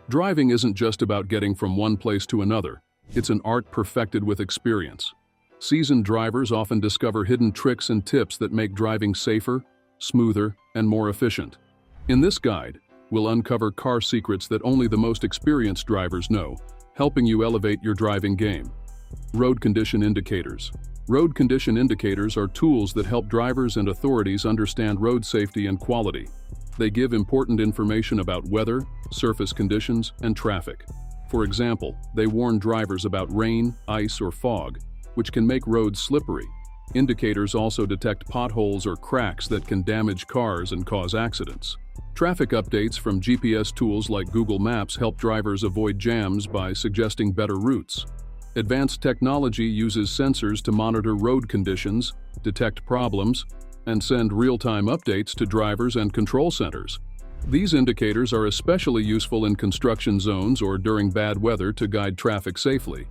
Driving isn't just about getting from one place to another. It's an art perfected with experience. Seasoned drivers often discover hidden tricks and tips that make driving safer, smoother, and more efficient. In this guide, we'll uncover car secrets that only the most experienced drivers know, helping you elevate your driving game. Road condition indicators. Road condition indicators are tools that help drivers and authorities understand road safety and quality. They give important information about weather, surface conditions, and traffic. For example, they warn drivers about rain, ice, or fog, which can make roads slippery. Indicators also detect potholes or cracks that can damage cars and cause accidents. Traffic updates from GPS tools like Google Maps help drivers avoid jams by suggesting better routes. Advanced technology uses sensors to monitor road conditions, detect problems, and send real-time updates to drivers and control centers. These indicators are especially useful in construction zones or during bad weather to guide traffic safely.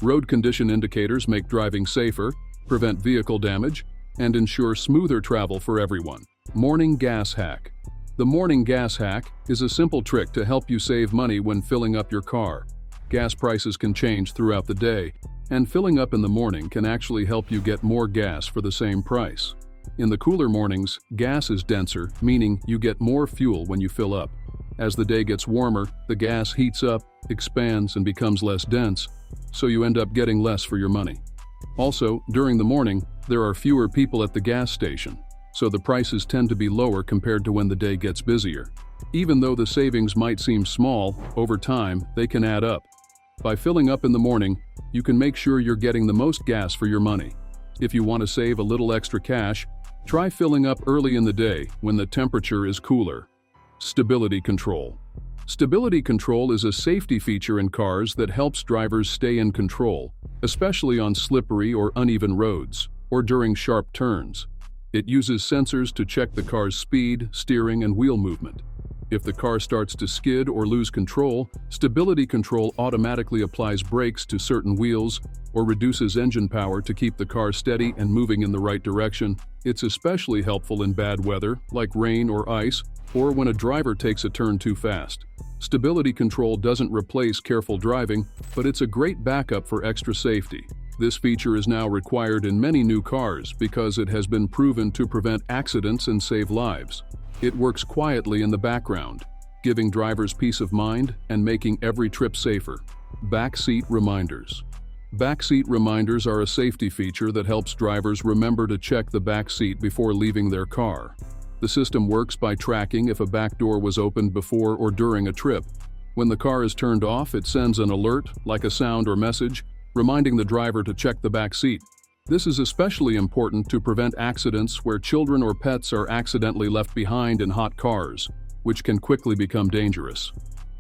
Road condition indicators make driving safer, prevent vehicle damage, and ensure smoother travel for everyone. Morning gas hack. The morning gas hack is a simple trick to help you save money when filling up your car. Gas prices can change throughout the day, and filling up in the morning can actually help you get more gas for the same price. In the cooler mornings, gas is denser, meaning you get more fuel when you fill up. As the day gets warmer, the gas heats up, expands, and becomes less dense, so you end up getting less for your money. Also, during the morning, there are fewer people at the gas station, so the prices tend to be lower compared to when the day gets busier. Even though the savings might seem small, over time, they can add up. By filling up in the morning, you can make sure you're getting the most gas for your money. If you want to save a little extra cash, try filling up early in the day when the temperature is cooler. Stability control. Stability control is a safety feature in cars that helps drivers stay in control, especially on slippery or uneven roads, or during sharp turns. It uses sensors to check the car's speed, steering, and wheel movement. If the car starts to skid or lose control, stability control automatically applies brakes to certain wheels or reduces engine power to keep the car steady and moving in the right direction. It's especially helpful in bad weather, like rain or ice, or when a driver takes a turn too fast. Stability control doesn't replace careful driving, but it's a great backup for extra safety. This feature is now required in many new cars because it has been proven to prevent accidents and save lives. It works quietly in the background, giving drivers peace of mind and making every trip safer. Backseat reminders. Backseat reminders are a safety feature that helps drivers remember to check the back seat before leaving their car. The system works by tracking if a back door was opened before or during a trip. When the car is turned off, it sends an alert, like a sound or message, reminding the driver to check the back seat. This is especially important to prevent accidents where children or pets are accidentally left behind in hot cars, which can quickly become dangerous.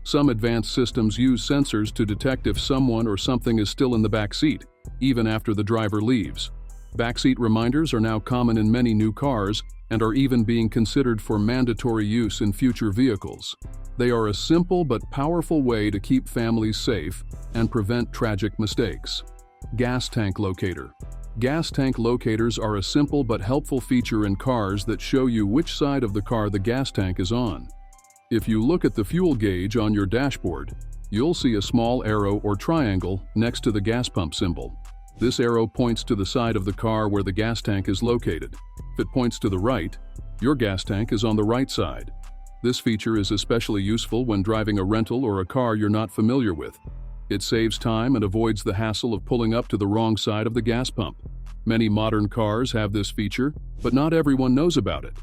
Some advanced systems use sensors to detect if someone or something is still in the back seat, even after the driver leaves. Backseat reminders are now common in many new cars and are even being considered for mandatory use in future vehicles. They are a simple but powerful way to keep families safe and prevent tragic mistakes. Gas tank locator. Gas tank locators are a simple but helpful feature in cars that show you which side of the car the gas tank is on. If you look at the fuel gauge on your dashboard, you'll see a small arrow or triangle next to the gas pump symbol. This arrow points to the side of the car where the gas tank is located. If it points to the right, your gas tank is on the right side. This feature is especially useful when driving a rental or a car you're not familiar with. It saves time and avoids the hassle of pulling up to the wrong side of the gas pump. Many modern cars have this feature, but not everyone knows about it.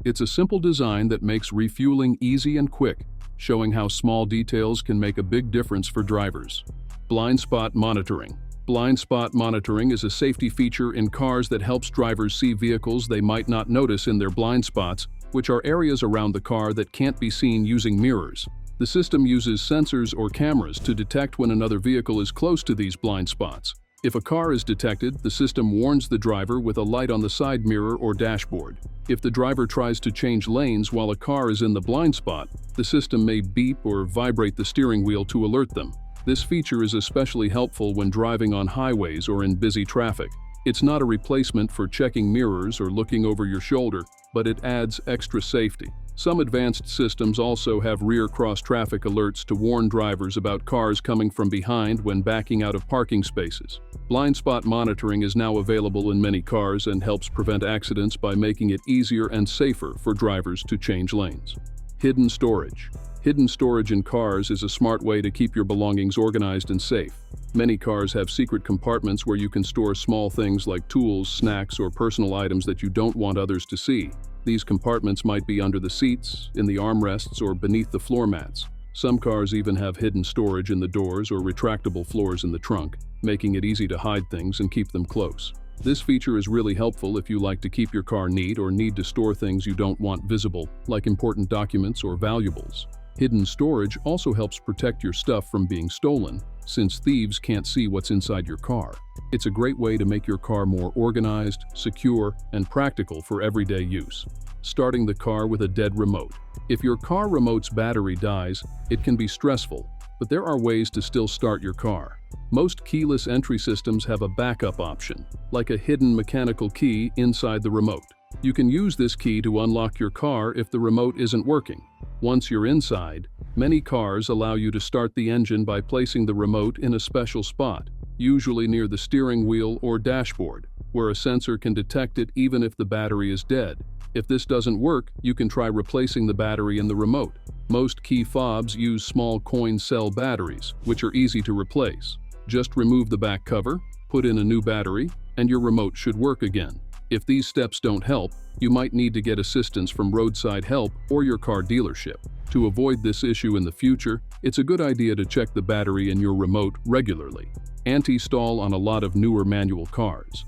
It's a simple design that makes refueling easy and quick, showing how small details can make a big difference for drivers. Blind spot monitoring. Blind spot monitoring is a safety feature in cars that helps drivers see vehicles they might not notice in their blind spots, which are areas around the car that can't be seen using mirrors. The system uses sensors or cameras to detect when another vehicle is close to these blind spots. If a car is detected, the system warns the driver with a light on the side mirror or dashboard. If the driver tries to change lanes while a car is in the blind spot, the system may beep or vibrate the steering wheel to alert them. This feature is especially helpful when driving on highways or in busy traffic. It's not a replacement for checking mirrors or looking over your shoulder, but it adds extra safety. Some advanced systems also have rear cross-traffic alerts to warn drivers about cars coming from behind when backing out of parking spaces. Blind spot monitoring is now available in many cars and helps prevent accidents by making it easier and safer for drivers to change lanes. Hidden storage. Hidden storage in cars is a smart way to keep your belongings organized and safe. Many cars have secret compartments where you can store small things like tools, snacks, or personal items that you don't want others to see. These compartments might be under the seats, in the armrests, or beneath the floor mats. Some cars even have hidden storage in the doors or retractable floors in the trunk, making it easy to hide things and keep them close. This feature is really helpful if you like to keep your car neat or need to store things you don't want visible, like important documents or valuables. Hidden storage also helps protect your stuff from being stolen, since thieves can't see what's inside your car. It's a great way to make your car more organized, secure, and practical for everyday use. Starting the car with a dead remote. If your car remote's battery dies, it can be stressful, but there are ways to still start your car. Most keyless entry systems have a backup option, like a hidden mechanical key inside the remote. You can use this key to unlock your car if the remote isn't working. Once you're inside, many cars allow you to start the engine by placing the remote in a special spot, usually near the steering wheel or dashboard, where a sensor can detect it even if the battery is dead. If this doesn't work, you can try replacing the battery in the remote. Most key fobs use small coin cell batteries, which are easy to replace. Just remove the back cover, put in a new battery, and your remote should work again. If these steps don't help, you might need to get assistance from roadside help or your car dealership. To avoid this issue in the future, it's a good idea to check the battery in your remote regularly. Anti-stall on a lot of newer manual cars.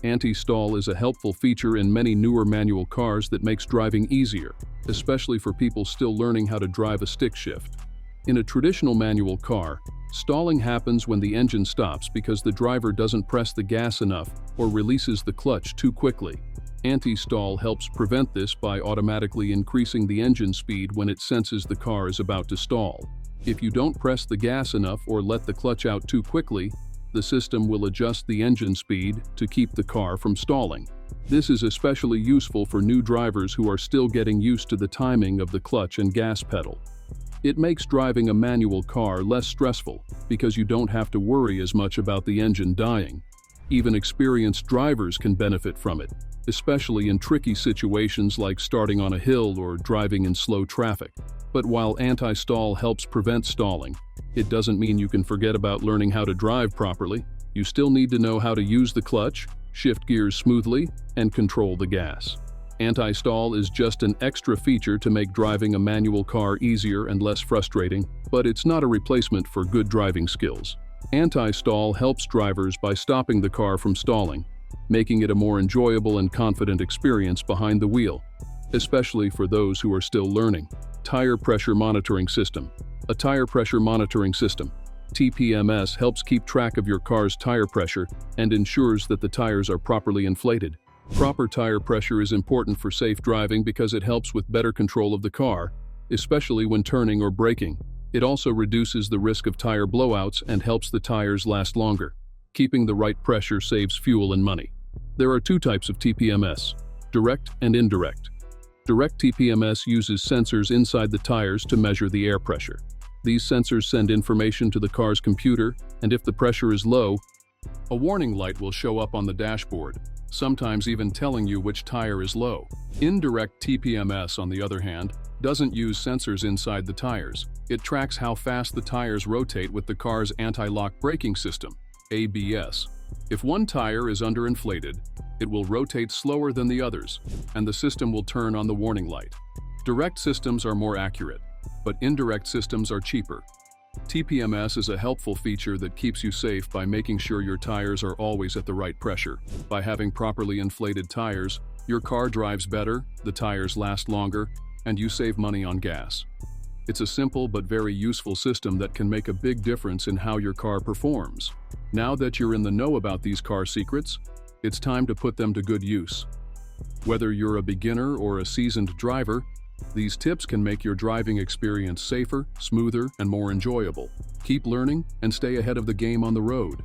Anti-stall is a helpful feature in many newer manual cars that makes driving easier, especially for people still learning how to drive a stick shift. In a traditional manual car, stalling happens when the engine stops because the driver doesn't press the gas enough or releases the clutch too quickly. Anti-stall helps prevent this by automatically increasing the engine speed when it senses the car is about to stall. If you don't press the gas enough or let the clutch out too quickly, the system will adjust the engine speed to keep the car from stalling. This is especially useful for new drivers who are still getting used to the timing of the clutch and gas pedal. It makes driving a manual car less stressful because you don't have to worry as much about the engine dying. Even experienced drivers can benefit from it, especially in tricky situations like starting on a hill or driving in slow traffic. But while anti-stall helps prevent stalling, it doesn't mean you can forget about learning how to drive properly. You still need to know how to use the clutch, shift gears smoothly, and control the gas. Anti-stall is just an extra feature to make driving a manual car easier and less frustrating, but it's not a replacement for good driving skills. Anti-stall helps drivers by stopping the car from stalling, making it a more enjoyable and confident experience behind the wheel, especially for those who are still learning. Tire pressure monitoring system. A tire pressure monitoring system, TPMS, helps keep track of your car's tire pressure and ensures that the tires are properly inflated. Proper tire pressure is important for safe driving because it helps with better control of the car, especially when turning or braking. It also reduces the risk of tire blowouts and helps the tires last longer. Keeping the right pressure saves fuel and money. There are two types of TPMS, direct and indirect. Direct TPMS uses sensors inside the tires to measure the air pressure. These sensors send information to the car's computer, and if the pressure is low, a warning light will show up on the dashboard, sometimes even telling you which tire is low. Indirect TPMS, on the other hand, doesn't use sensors inside the tires. It tracks how fast the tires rotate with the car's anti-lock braking system, ABS. If one tire is underinflated, it will rotate slower than the others, and the system will turn on the warning light. Direct systems are more accurate, but indirect systems are cheaper. TPMS is a helpful feature that keeps you safe by making sure your tires are always at the right pressure. By having properly inflated tires, your car drives better, the tires last longer, and you save money on gas. It's a simple but very useful system that can make a big difference in how your car performs. Now that you're in the know about these car secrets, it's time to put them to good use. Whether you're a beginner or a seasoned driver, these tips can make your driving experience safer, smoother, and more enjoyable. Keep learning and stay ahead of the game on the road.